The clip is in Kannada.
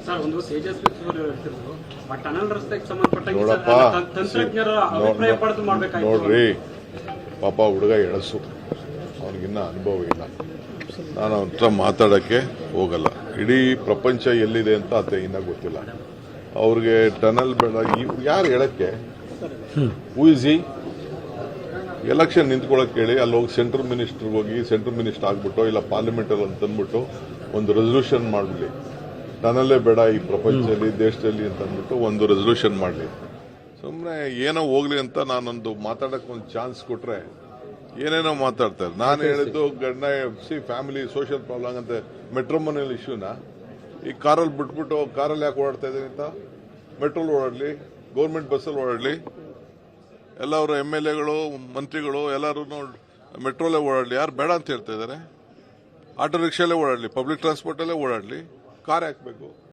ಸರ್ ಒಂದು ತೇಜಸ್ವಿ ಸೂರ್ಯ ಹೇಳ್ತಿದ್ರು ಟನಲ್ ರಸ್ತೆಗೆ ಸಂಬಂಧಪಟ್ಟ ನೋಡಪ್ಪ ತಂತ್ರಜ್ಞರ ಅಭಿಪ್ರಾಯ ಪಡೆದು ಮಾಡಬೇಕಾಗಿತ್ತು. ನೋಡ್ರಿ, ಪಾಪ ಹುಡುಗ ಎಳಸು, ಅವನಿಗಿನ್ನ ಅನುಭವ ಇಲ್ಲ. ನಾನು ಅವನ ಹತ್ರ ಮಾತಾಡಕ್ಕೆ ಹೋಗಲ್ಲ. ಇಡೀ ಪ್ರಪಂಚ ಎಲ್ಲಿದೆ ಅಂತ ಆತ ಇನ್ನ ಗೊತ್ತಿಲ್ಲ. ಅವ್ರಿಗೆ ಟನಲ್ ಬೇಡ, ಯಾರು ಹೇಳಕ್ಕೆ? Who is he? ಎಲೆಕ್ಷನ್ ನಿಂತ್ಕೊಳ್ಳೋಕೆ ಹೇಳಿ, ಅಲ್ಲಿ ಹೋಗಿ ಸೆಂಟ್ರಲ್ ಮಿನಿಸ್ಟರ್ಗೆ ಹೋಗಿ ಸೆಂಟ್ರಲ್ ಮಿನಿಸ್ಟರ್ ಆಗ್ಬಿಟ್ಟು ಇಲ್ಲ ಪಾರ್ಲಿಮೆಂಟಲ್ಲಿ ಅಂತ ಅಂದ್ಬಿಟ್ಟು ಒಂದು ರೆಸಲ್ಯೂಷನ್ ಮಾಡಲಿ, ಟನಲ್ಲೇ ಬೇಡ ಈ ಪ್ರಪಂಚದಲ್ಲಿ ದೇಶದಲ್ಲಿ ಅಂತ ಅಂದ್ಬಿಟ್ಟು ಒಂದು ರೆಸಲ್ಯೂಷನ್ ಮಾಡಲಿ. ಸುಮ್ಮನೆ ಏನೋ ಹೋಗ್ಲಿ ಅಂತ ನಾನೊಂದು ಮಾತಾಡಕ್ಕೆ ಒಂದು ಚಾನ್ಸ್ ಕೊಟ್ರೆ ಏನೇನೋ ಮಾತಾಡ್ತಾರೆ. ನಾನು ಹೇಳಿದ್ದು ಗಂಡ ಫ್ಯಾಮಿಲಿ ಸೋಷಿಯಲ್ ಪ್ರಾಬ್ಲಮ್ ಅಂತ ಮೆಟ್ರೋಮೋನಿಯಲ್ ಇಶ್ಯೂನ ಈ ಕಾರಲ್ಲಿ ಬಿಟ್ಬಿಟ್ಟು ಕಾರಲ್ಲಿ ಯಾಕೆ ಓಡಾಡ್ತಾ ಇದ್ದೀನಿ ಅಂತ, ಮೆಟ್ರೋಲ್ ಓಡಾಡ್ಲಿ, ಗೌರ್ಮೆಂಟ್ ಬಸ್ಸಲ್ಲಿ ಓಡಾಡ್ಲಿ, ಎಲ್ಲರೂ MLAಗಳು ಮಂತ್ರಿಗಳು ಎಲ್ಲರೂ ಮೆಟ್ರೋಲೇ ಓಡಾಡ್ಲಿ, ಯಾರು ಬೇಡ ಅಂತ ಹೇಳ್ತಾ ಇದ್ದಾರೆ? ಆಟೋ ರಿಕ್ಷಾಲೇ ಓಡಾಡ್ಲಿ, ಪಬ್ಲಿಕ್ ಟ್ರಾನ್ಸ್ಪೋರ್ಟಲ್ಲೇ ಓಡಾಡ್ಲಿ, ಕಾರ್ ಹಾಕಬೇಕು.